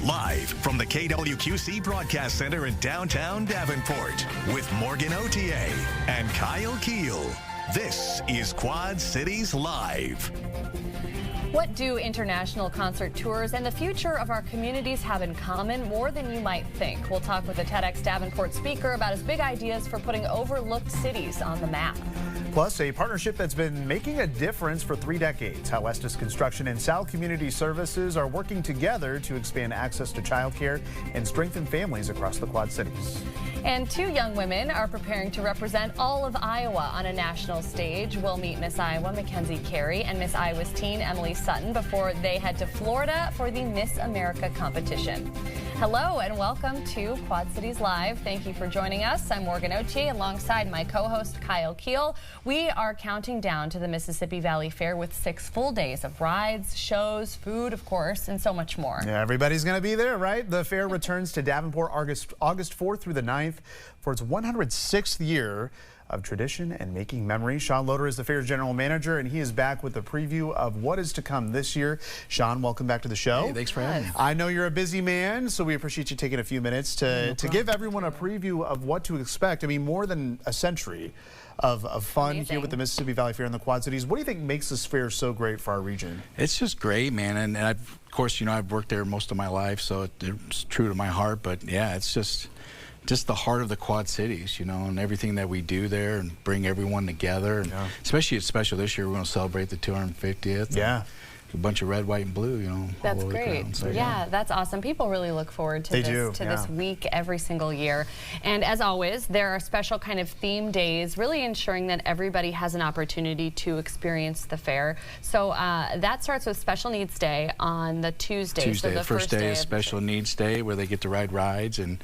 live from the KWQC Broadcast Center in downtown Davenport with Morgan Otier and Kyle Keel. This is Quad Cities Live. What do international concert tours and the future of our communities have in common? More than you might think. We'll talk with a TEDx Davenport speaker about his big ideas for putting overlooked cities on the map. Plus, a partnership that's been making a difference for 3 decades. How Estes Construction and Sal Community Services are working together to expand access to childcare and strengthen families across the Quad Cities. And 2 young women are preparing to represent all of Iowa on a national stage. We'll meet Miss Iowa Mackenzie Carey and Miss Iowa's teen Emily Sutton before they head to Florida for the Miss America competition. Hello and welcome to Quad Cities Live. Thank you for joining us. I'm Morgan Otier alongside my co-host Kyle Keel. We are counting down to the Mississippi Valley Fair with 6 full days of rides, shows, food, of course, and so much more. Yeah, everybody's going to be there, right? The fair returns to Davenport August 4th through the 9th for its 106th year of tradition and making memories. Sean Loader is the fair's general manager, and he is back with a preview of what is to come this year. Sean, welcome back to the show. Hey, thanks for having me. I know you're a busy man, so we appreciate you taking a few minutes to give everyone a preview of what to expect. I mean, more than a century of fun here with the Mississippi Valley Fair in the Quad Cities. What do you think makes this fair so great for our region? It's just great, man. And of course, you know, I've worked there most of my life, so it's true to my heart. But yeah, it's just the heart of the Quad Cities, you know, and everything that we do there and bring everyone together. And especially it's special this year. We're going to celebrate the 250th. Yeah. A bunch of red, white, and blue, you know. That's great. So, yeah, that's awesome. People really look forward to this week every single year. And as always, there are special kind of theme days, really ensuring that everybody has an opportunity to experience the fair. So that starts with Special Needs Day on the Tuesday. So the first day is of Special Needs Day, where they get to ride rides and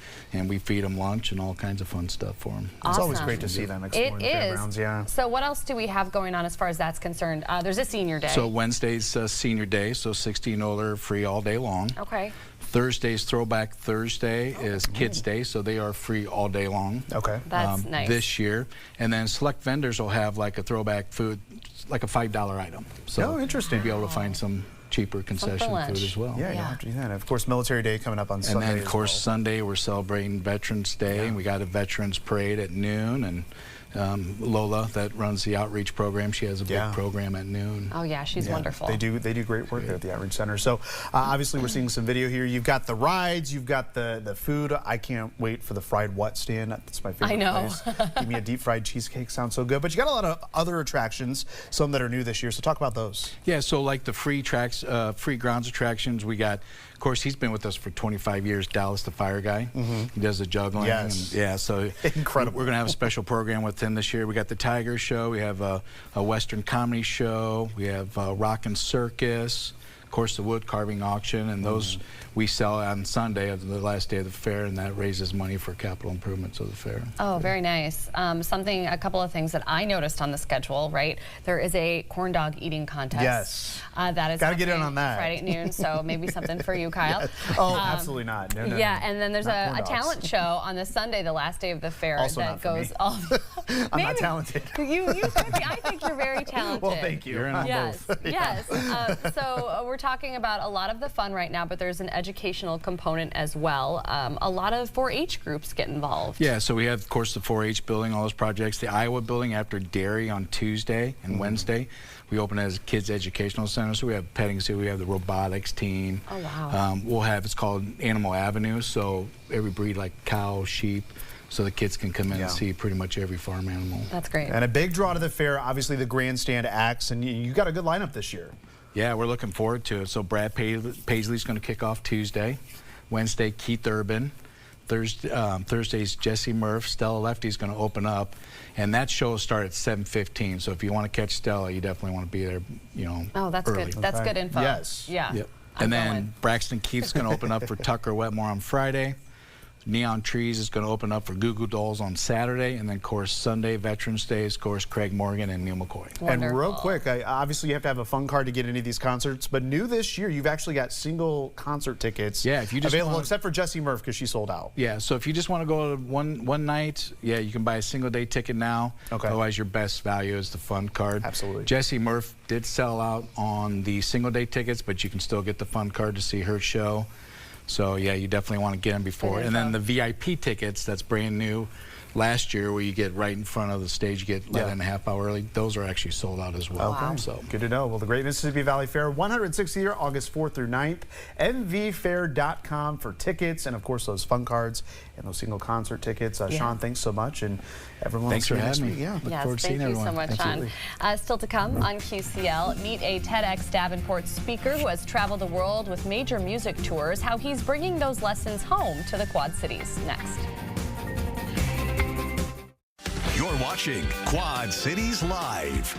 we feed them lunch and all kinds of fun stuff for them. It's always great to see them exploring the fairgrounds. Yeah. So what else do we have going on as far as that's concerned? There's a Senior Day. So Wednesday's Senior Day, so 60 and older, free all day long. Okay. Thursday's Throwback Thursday is Kids Day, so they are free all day long. Okay. That's nice. This year. And then select vendors will have like a throwback food, like a $5 item. So interesting. You'll be able to find some cheaper concession food as well. Yeah, you'll have to do that. Of course, Military Day coming up on Sunday. And then, of course, Sunday we're celebrating Veterans Day, and we got a Veterans Parade at noon, and Lola that runs the outreach program, she has a big program at noon. Oh yeah, she's wonderful. They do great work there at the Outreach Center. So obviously we're seeing some video here. You've got the rides, you've got the food. I can't wait for the fried what stand. That's my favorite place. Give me a deep fried cheesecake, sounds so good. But you got a lot of other attractions, some that are new this year. So talk about those. Yeah, so like the free grounds attractions, we got, of course, he's been with us for 25 years, Dallas the Fire Guy. He does the juggling. Yes. And, yeah, so incredible. We're going to have a special program with him this year. We got the Tiger Show, we have a Western comedy show, we have Rock and Circus, of course the wood carving auction, and those we sell on Sunday, the last day of the fair, and that raises money for capital improvements of the fair. Oh, very nice. A couple of things that I noticed on the schedule, right? There is a corn dog eating contest. Yes. That is gotta get in on that. Friday at noon, so maybe something for you, Kyle. Yes. Oh, absolutely not. No, yeah, and then there's a talent show on the Sunday, the last day of the fair, also that goes all. I'm not talented. You could be. I think you're very talented. Well, thank you. You're in on both. Yes. So we're talking about a lot of the fun right now, but there's an educational component as well. A lot of 4-H groups get involved. Yeah, so we have, of course, the 4-H building, all those projects. The Iowa building after dairy on Tuesday and Wednesday. We open as a kids educational center, so we have petting zoo, we have the robotics team. Oh, wow. We'll have, it's called Animal Avenue, so every breed like cow, sheep, so the kids can come in and see pretty much every farm animal. That's great. And a big draw to the fair, obviously the grandstand acts, and you got a good lineup this year. Yeah, we're looking forward to it. So Brad Paisley's going to kick off Tuesday. Wednesday, Keith Urban. Thursday's Jesse Murph. Stella Lefty's going to open up, and that show will start at 7:15. So if you want to catch Stella, you definitely want to be there, you know, Oh, that's early. good. That's good info. Yes. Yeah. Yep. And then Braxton Keith's going to open up for Tucker Wetmore on Friday. Neon Trees is going to open up for Goo Goo Dolls on Saturday, and then, of course, Sunday, Veterans Day, is, of course, Craig Morgan and Neil McCoy. Wonderful. And real quick, obviously you have to have a fun card to get into these concerts, but new this year, you've actually got single concert tickets if you just available, except for Jessie Murph, because she sold out. Yeah, so if you just want to go to one night, yeah, you can buy a single-day ticket now. Okay. Otherwise, your best value is the fun card. Absolutely. Jessie Murph did sell out on the single-day tickets, but you can still get the fun card to see her show. So yeah, you definitely want to get them before. And then the VIP tickets, that's brand new. Last year, where you get right in front of the stage, you get let in a half hour early. Those are actually sold out as well. Okay. So good to know. Well, the Great Mississippi Valley Fair, 160th year, August 4th through 9th. MVFair.com for tickets and, of course, those fun cards and those single concert tickets. Sean, thanks so much, and everyone. Thanks for having me. Yeah, look forward to seeing everyone. Thank you so much, Sean. Still to come on QCL, meet a TEDx Davenport speaker who has traveled the world with major music tours. How he's bringing those lessons home to the Quad Cities. Next. You're watching Quad Cities Live.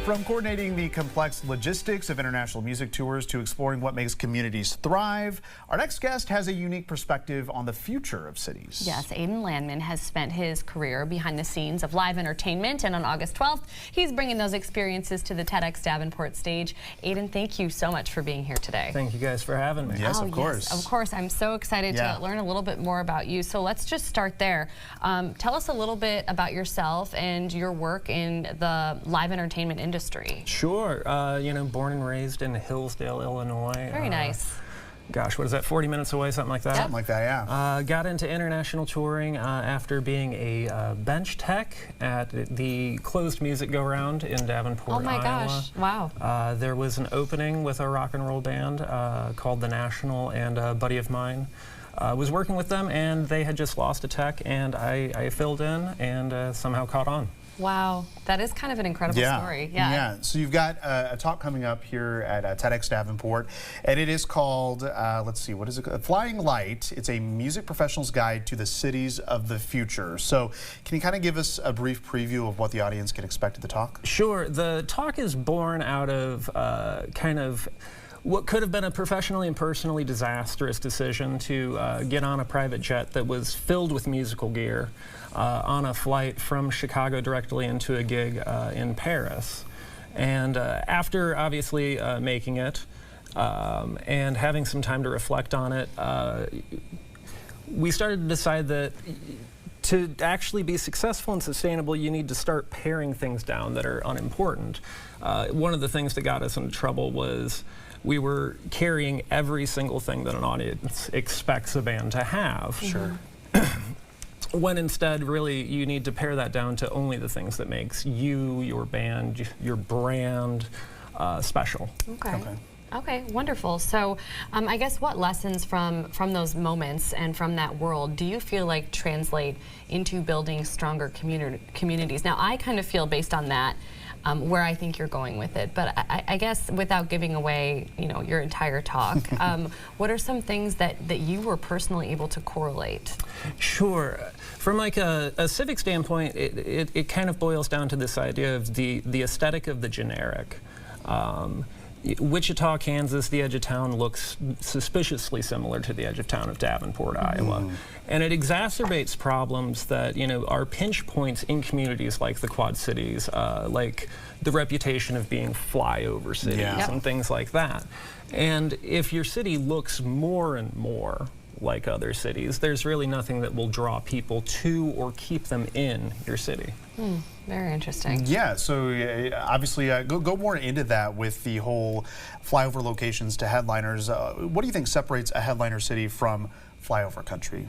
From coordinating the complex logistics of international music tours to exploring what makes communities thrive, our next guest has a unique perspective on the future of cities. Yes, Aiden Landman has spent his career behind the scenes of live entertainment, and on August 12th, he's bringing those experiences to the TEDx Davenport stage. Aiden, thank you so much for being here today. Thank you guys for having me. Yes, of course. Yes, of course. I'm so excited to learn a little bit more about you. So let's just start there. Tell us a little bit about yourself and your work in the live entertainment industry. Sure. You know, born and raised in Hillsdale, Illinois. Very nice. Gosh, what is that, 40 minutes away, something like that? Something like that, yeah. Got into international touring after being a bench tech at the closed music go-round in Davenport, Oh my Iowa. gosh, wow. There was an opening with a rock and roll band called The National, and a buddy of mine was working with them, and they had just lost a tech, and I filled in and somehow caught on. Wow, that is kind of an incredible story. Yeah. So you've got a talk coming up here at TEDx Davenport, and it is called, let's see, what is it? Flying Light. It's a music professional's guide to the cities of the future. So can you kind of give us a brief preview of what the audience can expect at the talk? Sure. The talk is born out of kind of what could have been a professionally and personally disastrous decision to get on a private jet that was filled with musical gear on a flight from Chicago directly into a gig in Paris. And after obviously making it and having some time to reflect on it, we started to decide that to actually be successful and sustainable, you need to start paring things down that are unimportant. One of the things that got us into trouble was we were carrying every single thing that an audience expects a band to have. Sure. When instead, really, you need to pare that down to only the things that makes you, your band, your brand special. Okay, wonderful. So I guess what lessons from those moments and from that world do you feel like translate into building stronger communities? Now, I kind of feel based on that where I think you're going with it, but I guess without giving away, you know, your entire talk, what are some things that you were personally able to correlate? Sure. From like a civic standpoint, it kind of boils down to this idea of the aesthetic of the generic. Wichita, Kansas, the edge of town looks suspiciously similar to the edge of town of Davenport, Iowa. And it exacerbates problems that, you know, are pinch points in communities like the Quad Cities, like the reputation of being flyover cities and things like that. And if your city looks more and more like other cities, there's really nothing that will draw people to or keep them in your city. Very interesting. Yeah, so obviously go more into that with the whole flyover locations to headliners. What do you think separates a headliner city from flyover country?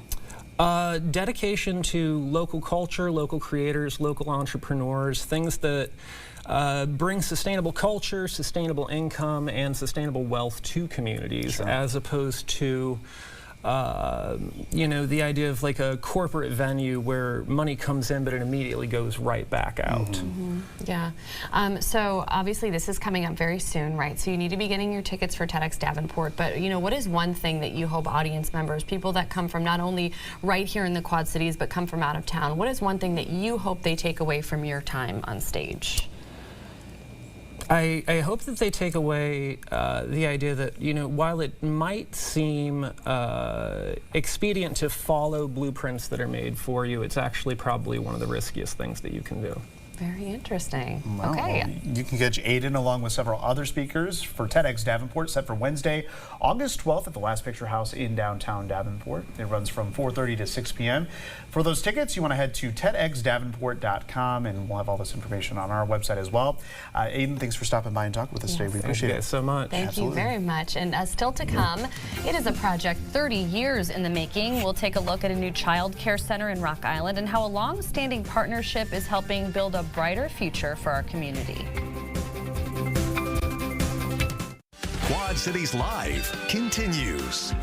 Dedication to local culture, local creators, local entrepreneurs, things that bring sustainable culture, sustainable income, and sustainable wealth to communities, as opposed to you know, the idea of like a corporate venue where money comes in but it immediately goes right back out. Yeah. So obviously this is coming up very soon, right? So you need to be getting your tickets for TEDx Davenport, but you know, what is one thing that you hope audience members, people that come from not only right here in the Quad Cities but come from out of town, what is one thing that you hope they take away from your time on stage? I hope that they take away the idea that, you know, while it might seem expedient to follow blueprints that are made for you, it's actually probably one of the riskiest things that you can do. Very interesting. Well, okay. You can catch Aiden along with several other speakers for TEDx Davenport, set for Wednesday, August 12th at the Last Picture House in downtown Davenport. It runs from 4:30 to 6 p.m. For those tickets, you want to head to TEDxDavenport.com, and we'll have all this information on our website as well. Aiden, thanks for stopping by and talking with us today. We appreciate it. Thank you so much. Thank you very much. And still to come, it is a project 30 years in the making. We'll take a look at a new child care center in Rock Island and how a long-standing partnership is helping build a brighter future for our community. Quad Cities Live continues.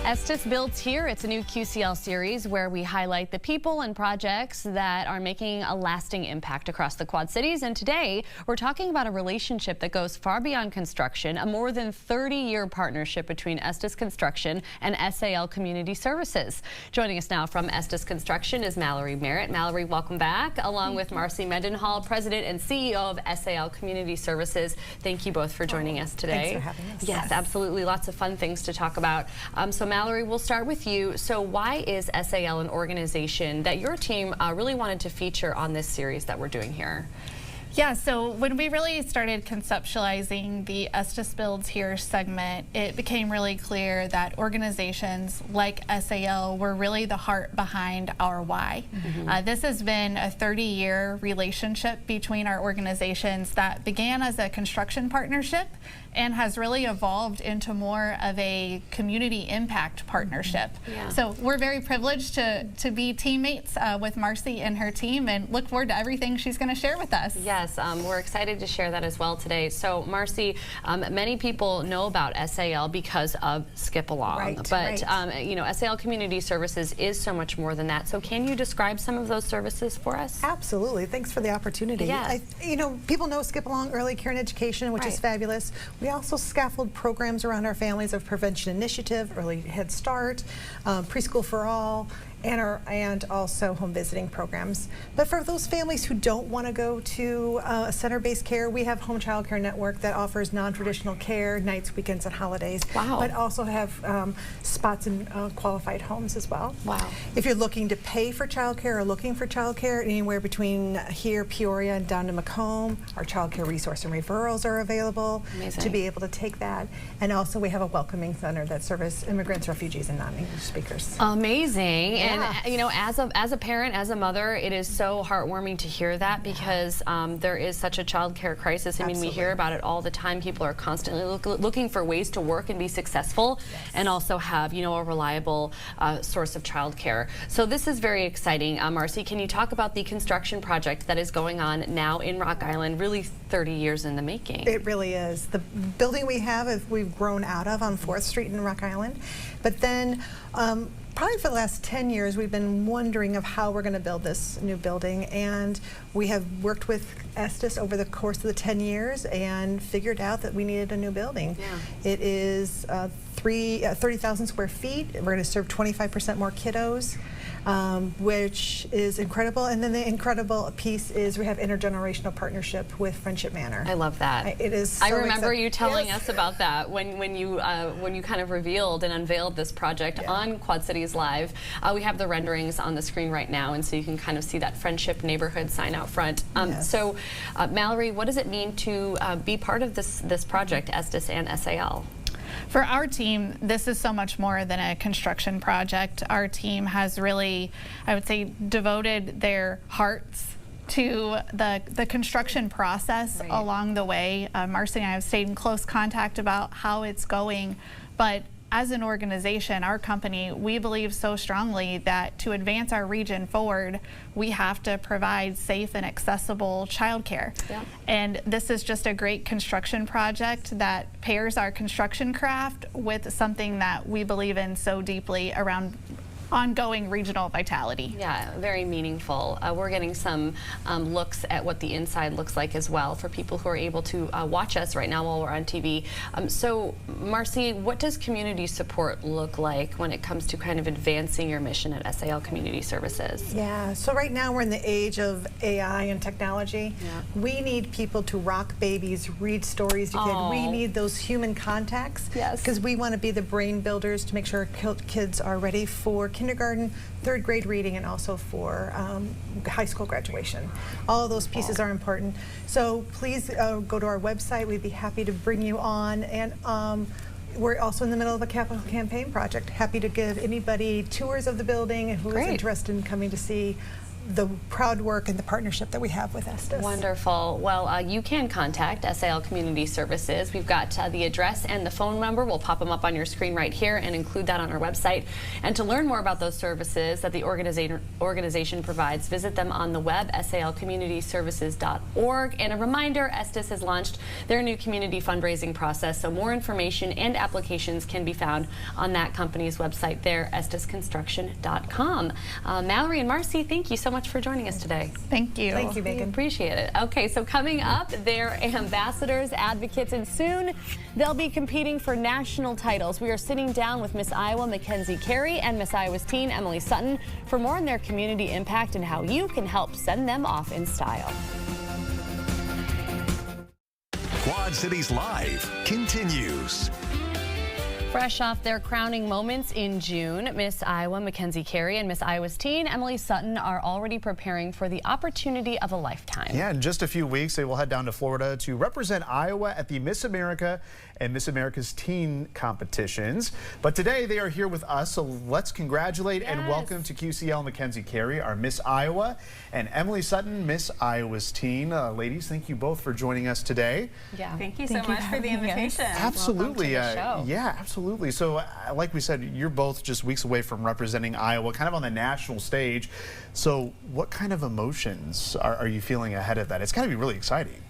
Estes Builds Here. It's a new QCL series where we highlight the people and projects that are making a lasting impact across the Quad Cities. And today we're talking about a relationship that goes far beyond construction, a more than 30-year partnership between Estes Construction and SAL Community Services. Joining us now from Estes Construction is Mallory Merritt. Mallory, welcome back, along with Marcy Mendenhall, President and CEO of SAL Community Services. Thank you both for joining us today. Thanks for having us. Yes, absolutely. Lots of fun things to talk about. So Mallory, we'll start with you. So why is SAL an organization that your team really wanted to feature on this series that we're doing here? Yeah, so when we really started conceptualizing the Estes Builds Here segment, it became really clear that organizations like SAL were really the heart behind our why. This has been a 30-year relationship between our organizations that began as a construction partnership and has really evolved into more of a community impact partnership. So we're very privileged to be teammates with Marcy and her team, and look forward to everything she's going to share with us. Yes, we're excited to share that as well today. So Marcy, many people know about SAL because of Skip Along, but you know, SAL Community Services is so much more than that. So can you describe some of those services for us? Absolutely. Thanks for the opportunity. You know, people know Skip Along Early Care and Education, which is fabulous. We also scaffold programs around our Families of Prevention Initiative, Early Head Start, Preschool for All, and also home visiting programs. But for those families who don't want to go to a center-based care, we have Home Child Care Network that offers non-traditional care, nights, weekends, and holidays. But also have spots in qualified homes as well. If you're looking to pay for child care or looking for child care anywhere between here, Peoria, and down to Macomb, our child care resource and referrals are available to be able to take that. And also we have a welcoming center that serves immigrants, refugees, and non-English speakers. Amazing. And you know, as a parent, as a mother, it is so heartwarming to hear that because there is such a child care crisis. I mean, we hear about it all the time. People are constantly looking for ways to work and be successful and also have, you know, a reliable source of child care. So this is very exciting. Marcy, can you talk about the construction project that is going on now in Rock Island, really 30 years in the making? It really is. The building we've grown out of on 4th Street in Rock Island, but then probably for the last 10 years, we've been wondering of how we're going to build this new building, and we have worked with Estes over the course of the 10 years and figured out that we needed a new building. It is 30,000 square feet. We're going to serve 25% more kiddos, which is incredible. And then the incredible piece is we have intergenerational partnership with Friendship Manor. I love that. It is. So I remember you telling us about that when you kind of revealed and unveiled this project on Quad Cities Live. We have the renderings on the screen right now, and so you can kind of see that Friendship neighborhood sign out front. So, Mallory, what does it mean to be part of this project, Estes and SAL? For our team, this is so much more than a construction project. Our team has really, I would say, devoted their hearts to the construction process along the way. Marcy and I have stayed in close contact about how it's going, but as an organization, our company, we believe so strongly that to advance our region forward, we have to provide safe and accessible childcare. And this is just a great construction project that pairs our construction craft with something that we believe in so deeply around ongoing regional vitality. Yeah, very meaningful. We're getting some looks at what the inside looks like as well for people who are able to watch us right now while we're on TV. So, Marcy, what does community support look like when it comes to kind of advancing your mission at SAL Community Services? Yeah, so right now we're in the age of AI and technology. We need people to rock babies, read stories to kids. We need those human contacts because we want to be the brain builders to make sure kids are ready for kindergarten, third grade reading, and also for high school graduation. All of those pieces are important. So please go to our website. We'd be happy to bring you on. And we're also in the middle of a capital campaign project. Happy to give anybody tours of the building and who is interested in coming to see the proud work and the partnership that we have with Estes. Wonderful. Well, you can contact SAL Community Services. We've got the address and the phone number. We'll pop them up on your screen right here and include that on our website. And to learn more about those services that the organization provides, visit them on the web, salcommunityservices.org. And a reminder, Estes has launched their new community fundraising process, so more information and applications can be found on that company's website there, estesconstruction.com. Mallory and Marcy, thank you so much for joining us today. Thank you. Thank you, Megan. Appreciate it. Okay, so coming up, they're ambassadors, advocates, and soon they'll be competing for national titles. We are sitting down with Miss Iowa Mackenzie Carey and Miss Iowa's teen Emily Sutton for more on their community impact and how you can help send them off in style. Quad Cities Live continues. Fresh off their crowning moments in June, Miss Iowa Mackenzie Carey and Miss Iowa's teen Emily Sutton are already preparing for the opportunity of a lifetime. Yeah, in just a few weeks, they will head down to Florida to represent Iowa at the Miss America and Miss America's teen competitions. But today they are here with us, so let's congratulate and welcome to QCL Mackenzie Carey, our Miss Iowa, and Emily Sutton, Miss Iowa's teen. Ladies, thank you both for joining us today. Yeah. Thank you so much for the invitation. Absolutely. Welcome to the show. Yeah, absolutely. So, like we said, you're both just weeks away from representing Iowa, kind of on the national stage. So, what kind of emotions are you feeling ahead of that? It's got to be really exciting.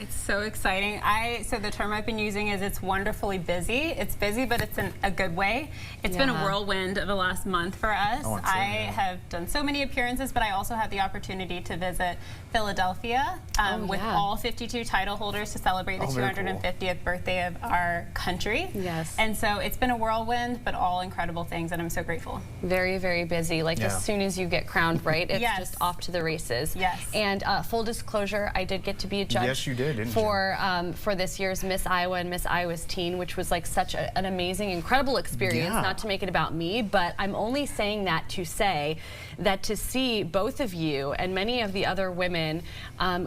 It's so exciting. So the term I've been using is it's wonderfully busy. It's busy, but it's in a good way. It's been a whirlwind of the last month for us. I have done so many appearances, but I also had the opportunity to visit Philadelphia with all 52 title holders to celebrate the 250th birthday of our country. Yes. And so it's been a whirlwind, but all incredible things, and I'm so grateful. Very, very busy. Like as soon as you get crowned, right? It's just off to the races. Yes. And full disclosure, I did get to be a judge. Yes, you did. For this year's Miss Iowa and Miss Iowa's teen, which was like such an amazing, incredible experience. Not to make it about me, but I'm only saying that to say that to see both of you and many of the other women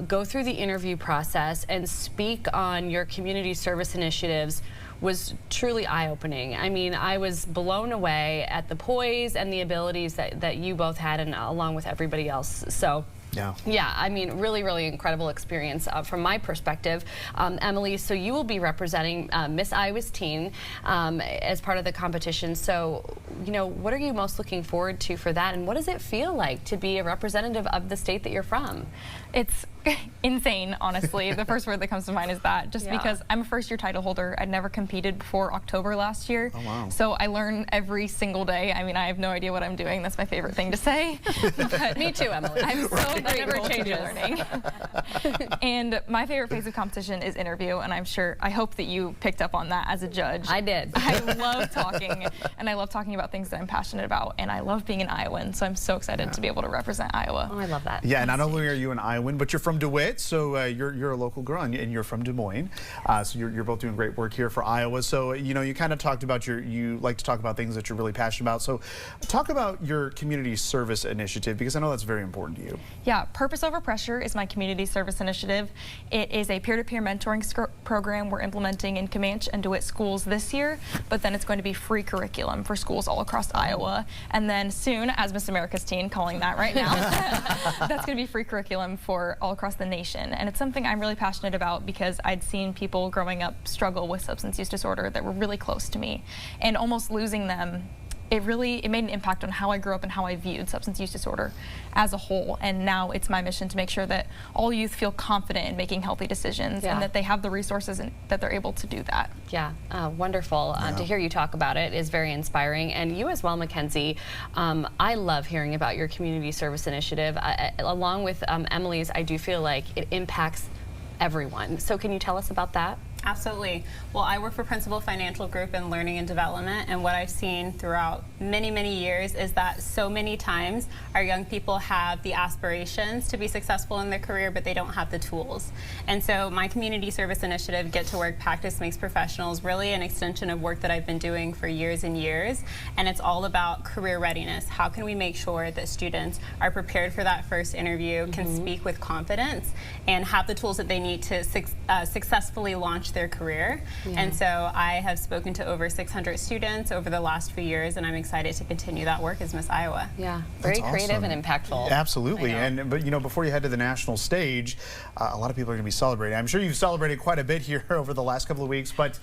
go through the interview process and speak on your community service initiatives was truly eye-opening. I mean, I was blown away at the poise and the abilities that you both had, and along with everybody else. So. Yeah, I mean, really, really incredible experience from my perspective. Emily, so you will be representing Miss Iowa's teen as part of the competition. So, you know, what are you most looking forward to for that, and what does it feel like to be a representative of the state that you're from? It's insane, honestly. The first word that comes to mind is that, just because I'm a first-year title holder. I'd never competed before October last year. Oh, wow. So I learn every single day. I mean, I have no idea what I'm doing. That's my favorite thing to say. But me too, Emily. I'm so grateful to be learning. And my favorite phase of competition is interview, and I hope that you picked up on that as a judge. I did. I love talking, and I love talking about things that I'm passionate about, and I love being an Iowan, so I'm so excited to be able to represent Iowa. Oh, I love that. Yeah, not only are you an Iowan, but you're from DeWitt, so you're a local girl, and you're from Des Moines. So you're both doing great work here for Iowa. So, you know, you kind of talked about you like to talk about things that you're really passionate about. So talk about your community service initiative, because I know that's very important to you. Yeah, Purpose Over Pressure is my community service initiative. It is a peer-to-peer mentoring program we're implementing in Comanche and DeWitt schools this year, but then it's going to be free curriculum for schools all across Iowa. And then soon, as Miss America's teen, calling that right now, that's going to be free curriculum for all across the nation. And it's something I'm really passionate about because I'd seen people growing up struggle with substance use disorder that were really close to me, and almost losing them. It made an impact on how I grew up and how I viewed substance use disorder as a whole. And now it's my mission to make sure that all youth feel confident in making healthy decisions and that they have the resources and that they're able to do that. Yeah, wonderful. To hear you talk about it is very inspiring. And you as well, Mackenzie, I love hearing about your community service initiative. Along with Emily's, I do feel like it impacts everyone. So can you tell us about that? Absolutely. Well, I work for Principal Financial Group in Learning and Development, and what I've seen throughout many, many years is that so many times our young people have the aspirations to be successful in their career, but they don't have the tools. And so my community service initiative, Get to Work, Practice Makes Professional, is really an extension of work that I've been doing for years and years, and it's all about career readiness. How can we make sure that students are prepared for that first interview, can speak with confidence, and have the tools that they need to successfully launch their career. And so I have spoken to over 600 students over the last few years, and I'm excited to continue that work as Miss Iowa. Yeah, very creative and impactful. Absolutely. But you know, before you head to the national stage, a lot of people are going to be celebrating. I'm sure you've celebrated quite a bit here over the last couple of weeks, but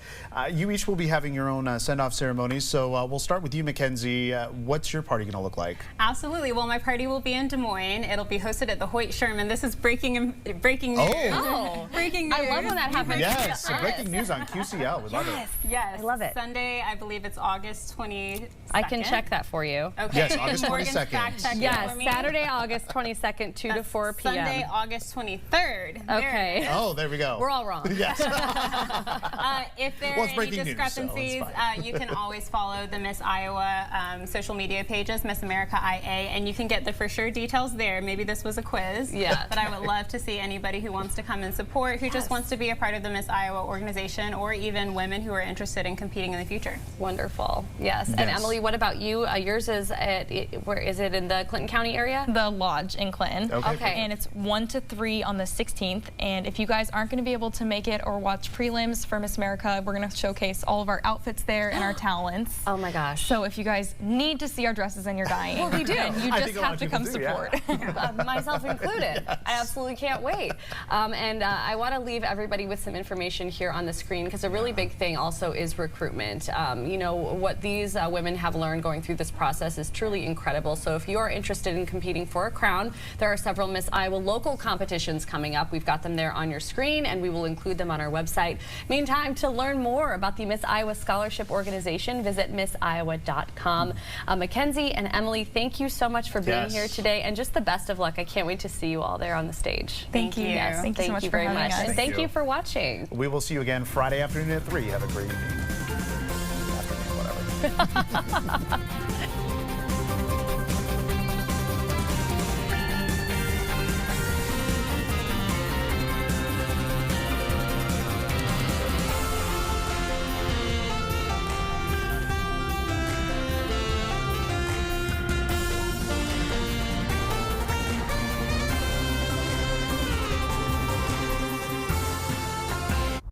you each will be having your own send-off ceremonies. So we'll start with you, Mackenzie. What's your party going to look like? Absolutely. Well, my party will be in Des Moines. It'll be hosted at the Hoyt Sherman. This is breaking news. Breaking news. I love when that happens. Yes, breaking news on QCL. We love it. Yes, I love it. Sunday, I believe it's August 22nd. I can check that for you. Okay. Yes, August 22nd. Yes, Saturday, August 22nd, 2 to 4 p.m. Sunday, August 23rd. Okay. Oh, there we go. We're all wrong. Yes. If there are any discrepancies, you can always follow the Miss Iowa social media pages, Miss America IA, and you can get the for sure details there. Maybe this was a quiz. Yeah. But I would love to see anybody who wants to come and support, who just wants to be a part of the Miss Iowa organization, or even women who are interested in competing in the future. Wonderful. Yes. And Emily, what about you? Yours is where is it, in the Clinton County area? The Lodge in Clinton. Okay. And it's 1 to 3 on the 16th. And if you guys aren't going to be able to make it or watch prelims for Miss America, we're going to showcase all of our outfits there and our talents. Oh my gosh. So if you guys need to see our dresses and you're dying, well, we do. You just have to come support. Myself included. Yes. I absolutely can't wait. And I want to leave everybody with some information here on the screen, because a really big thing also is recruitment. You know, what these women have learned going through this process is truly incredible. So if you are interested in competing for a crown, there are several Miss Iowa local competitions coming up. We've got them there on your screen, and we will include them on our website. Meantime, to learn more about the Miss Iowa Scholarship Organization, visit missiowa.com. Mackenzie and Emily, thank you so much for being here today, and just the best of luck. I can't wait to see you all there on the stage. Thank you. Yes, thank you so much very much. And thank you for watching. We will see you again Friday afternoon at 3. Have a great evening. Afternoon, whatever.